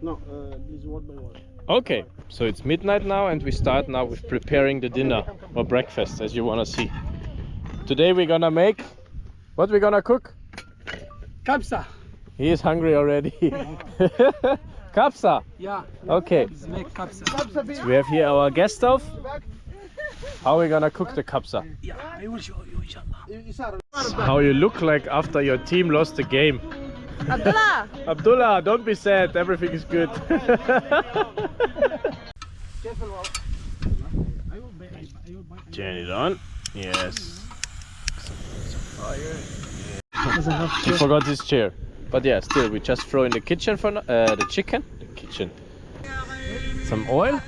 No, please one by one. Okay, so it's midnight now and we start now with preparing the dinner or breakfast, as you want to see. Today we're gonna make... What we're gonna cook? Kabsa. He is hungry already. Kabsa? Yeah. Okay. Let's make kabsa. So we have here our gas stove. How are we gonna cook the kabsa? Yeah, I will show you, inshallah. How you look like after your team lost the game. Abdullah! Abdullah, don't be sad, everything is good. Turn it on. Yes. Some fire. You forgot this chair. But yeah, still, we just throw in the kitchen for the chicken. The kitchen. Some oil.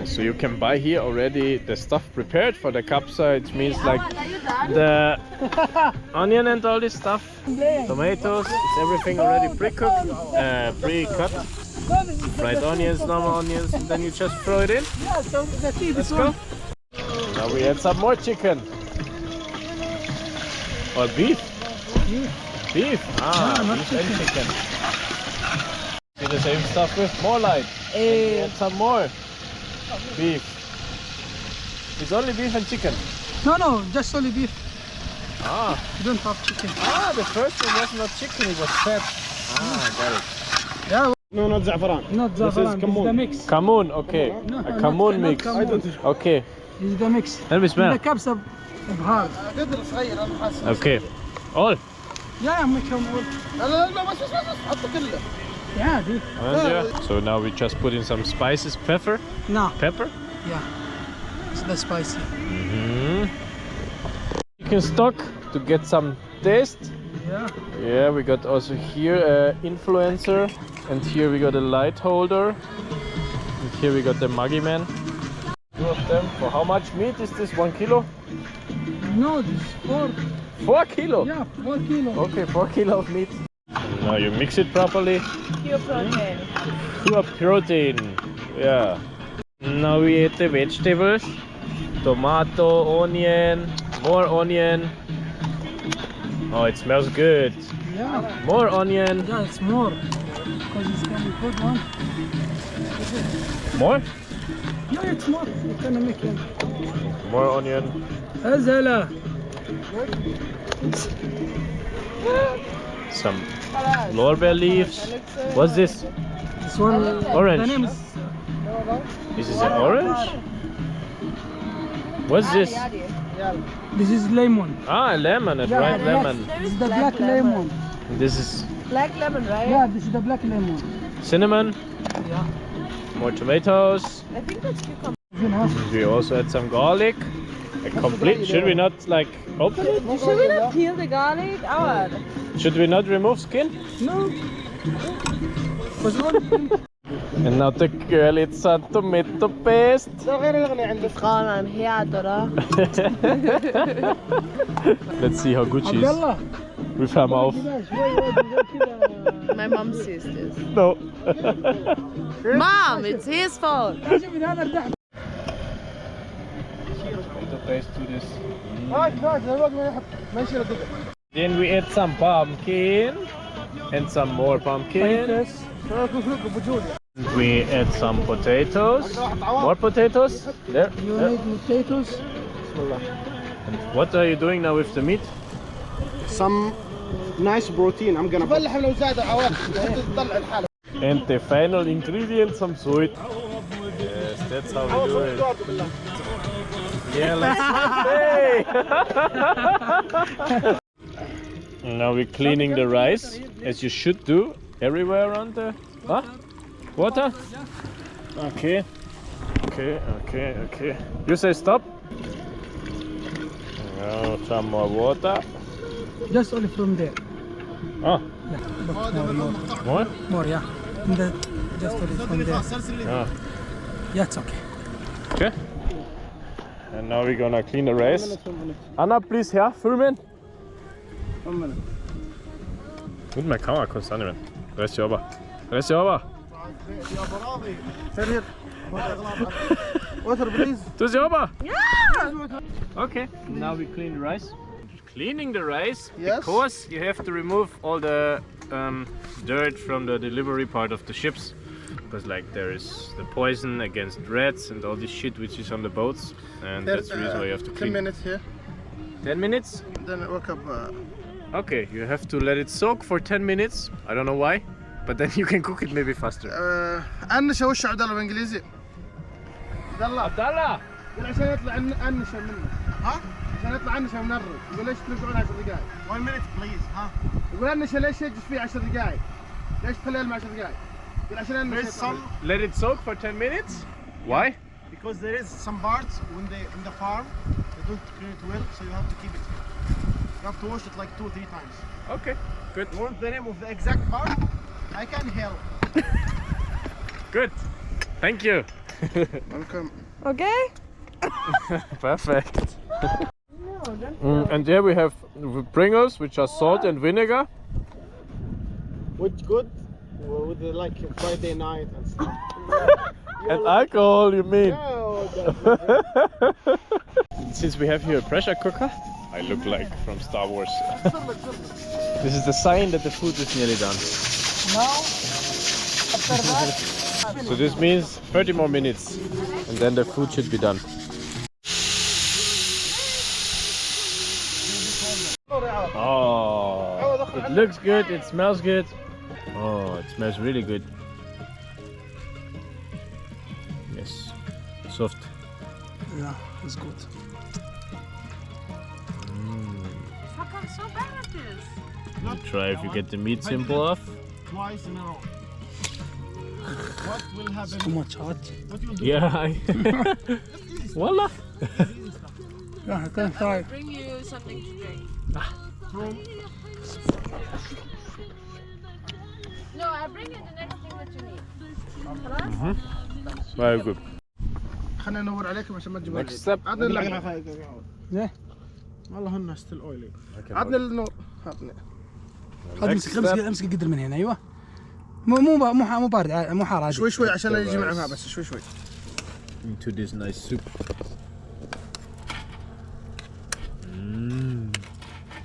So you can buy here already the stuff prepared for the kabsa. It means like the onion and all this stuff, tomatoes, it's everything already pre-cooked, pre-cut, fried onions, normal onions, and then you just throw it in. Let's go. Now we add some more chicken. Or beef. Beef. Beef and chicken. Do the same stuff with more light. Add some more. Beef. It's only beef and chicken. No, just only beef. You don't have chicken. The first one was not chicken, it was fat. Got it. Yeah. No, not za'afaran. Not za'afaran, this is the mix. Kamoon, okay. No, a kamoon mix. Okay. This is the mix. Let me smell. The kabsa hard. Okay. All. Yeah, make them all. Yeah, dude. So now we just put in some spices, pepper. No. Pepper. Yeah. It's less spicy. Chicken stock to get some taste. Yeah. Yeah, we got also here influencer, and here we got a light holder, and here we got the Maggi Man. Two of them. For how much meat is this? 1 kilo? No, this is 4. 4 kilo? Yeah, 4 kilo. Okay, 4 kilo of meat. And now you mix it properly. Pure protein. Pure protein. Yeah. Now we add the vegetables. Tomato, onion, more onion. Oh, it smells good. Yeah. More onion. Yeah, it's more. Because it's gonna be good one. More? Yeah, it's more. You're gonna make it. More onion. Azala. Some lorbeer leaves. What's this? This one. Orange. The name is. This is an orange? What's this? This is lemon. Lemon, a dried lemon. This is the black lemon. This is Black lemon, right? Yeah, this is the black lemon. cinnamon. Yeah. More tomatoes. I think that's cucumber. We also add some garlic. A complete. Should we not like open it? Should we not peel the garlic? Our. Should we not remove skin? No. And now the girl eats some tomato paste. I'm here, Dora. Let's see how good she is with her mouth. My mom sees this. No. Mom, it's his fault. Tomato paste to this. Then we add some pumpkin and some more pumpkin. We add some potatoes. More potatoes. There. You need potatoes. And what are you doing now with the meat? Some nice protein. I'm gonna put. And the final ingredient, some salt. Yes, that's how we do it. Yeah, let's hey! Now we're cleaning the rice, as you should do everywhere around the water. Okay. You say stop. Now some more water. Just only from there. Oh. Yeah, more. More, yeah. Just only from there. Yeah, it's okay. Okay. And now we're gonna clean the rice. Anna, please, here, filmen. 1 minute. Gut, meine Kamera kannst du auch nicht mehr. Rest ja aber. Water, please. Du sie aber. Yeah! Okay, now we clean the rice. Cleaning the rice Yes. because you have to remove all the dirt from the delivery part of the ships, because like there is the poison against rats and all this shit which is on the boats, and that's the reason why you have to 10 clean. minutes here. 10 minutes? Then I wake up. Okay, you have to let it soak for 10 minutes. I don't know why, but then you can cook it maybe faster. أنشة وش عبد الله بالإنجليزي؟ Abdallah! عشان يطلع أنشة منه. ها؟ عشان يطلع أنشة من الرز. يقول ليش ترجعون 10 دقائق؟ 1 minute please. ها؟ يقول أنشة ليش يجلس فيه 10 دقائق؟ ليش تخليه مع 10 دقائق؟ يقول عشان أنشة. Let it soak for 10 minutes? Why? Because there is some parts when they in the farm they don't clean it well, so you have to keep it. You have to wash it like 2 or 3 times. Okay, good. You want the name of the exact part? I can help. Good. Thank you. Welcome. Okay? Perfect. And here we have bringers, which are salt and vinegar. Which good? With the, like Friday night and stuff. And alcohol, you mean? Yeah, Since we have here a pressure cooker, I look like from Star Wars. This is the sign that the food is nearly done. Now, after that, So this means 30 more minutes, and then the food should be done. Oh, it looks good, it smells good. Oh, it smells really good. Yes, soft. yeah, it's good. How come so bad at this? Try if you get the meat simple off. twice in a row. What will happen? Too much hot. What you'll do? Yeah, Wallah. Yeah, I can try. Bring you something to drink. No, I'll bring you the next thing that you need. Very good. خلينا ندور عليكم عشان ما تجيبوا Next step. عطني اللحمة. زين. والله هن ستيل اويلي. عطني النور. عطني. خذ امسك قدر من هنا. ايوه. مو بارد مو حار عادي. شوي شوي عشان يجي معها بس شوي شوي. Into this nice soup.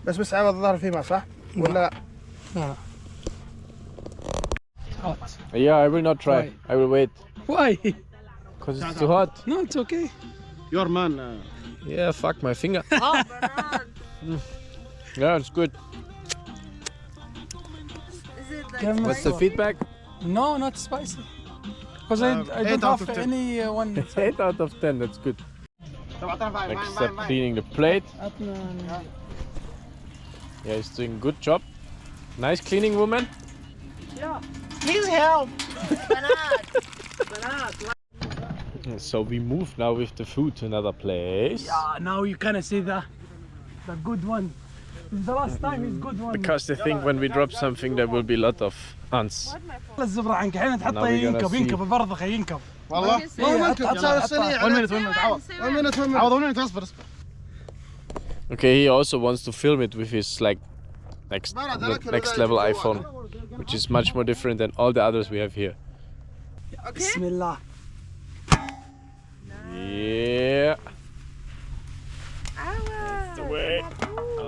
بس عوض الظهر فيه ماء صح؟ ولا؟ لا. Hot. Yeah, I will not try. Why? I will wait. Why? Because it's too hot. No, it's okay. Your man. Yeah, fuck my finger. Oh, Bernard. Yeah, it's good. Is it like Give me What's the feedback? No, not spicy. Because I 8 don't out have of 10. any one. 8 out of 10, that's good. Next step, cleaning the plate. Yeah, he's doing a good job. Nice cleaning woman. Please help. So we move now with the food to another place. Yeah, now you can see the good one. The last time is good one. Because they think when we drop something there will be a lot of ants. الزبرة عنك حين تحطه Now we're gonna ينكب see. البرضخة ينكب. والله. عوض 1 minute اصبر. Okay, he also wants to film it with his like next level iPhone, which is much more different than all the others we have here. بسم الله. Yeah. That's the way.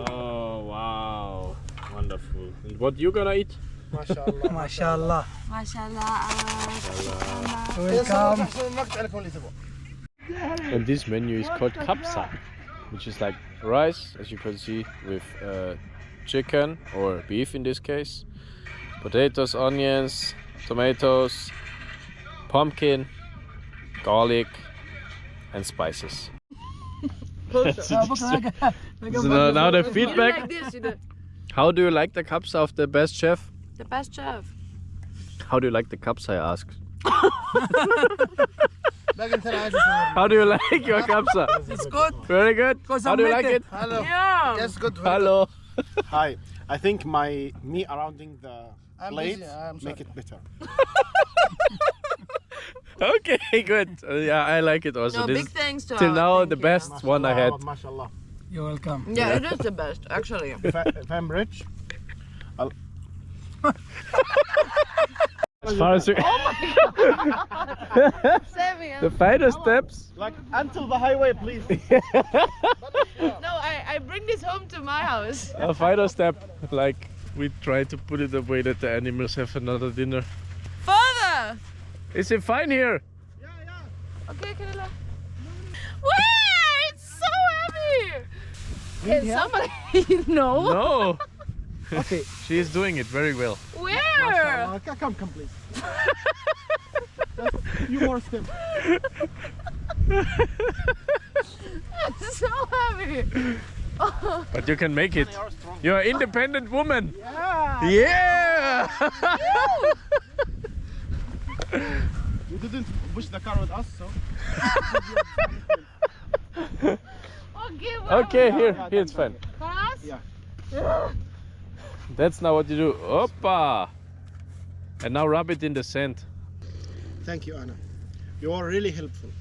Oh wow, wonderful. And what you gonna eat? ما شاء الله. ما شاء الله. ما شاء الله. Welcome. And this menu is called Kabsa, which is like rice, as you can see, with chicken or beef in this case, potatoes, onions, tomatoes, pumpkin, garlic, and spices. So now the feedback. Like this, you do. How do you like the Kabsa of the best chef? The best chef. How do you like the Kabsa, I asked. How do you like your Kabsa? It's good. Very good. How do you like it? Hello. Yeah. Yes, good. Hello. Hi. I think me surrounding the plate I'm make it better. Okay, good. Yeah, I like it also. No, This big thanks to till our- now thank the you. best one I had. MashaAllah. You're welcome. Yeah, it is the best, actually. If I'm rich, As far as the final steps. like until the highway, please. No, I bring this home to my house. A final step, like We try to put it away that the animals have another dinner. Father! Is it fine here? Okay, Canela. Where? It's so heavy! Can somebody know? No. Okay. She is doing it very well. Where? Come, please. You more step. It's so heavy. But you can make it. You're an independent woman. Yeah. Yeah. You didn't push the car with us, so. Okay, here it's fine. For us? Yeah. That's now what you do. Oppa. And now rub it in the sand. Thank you, Anna. You are really helpful.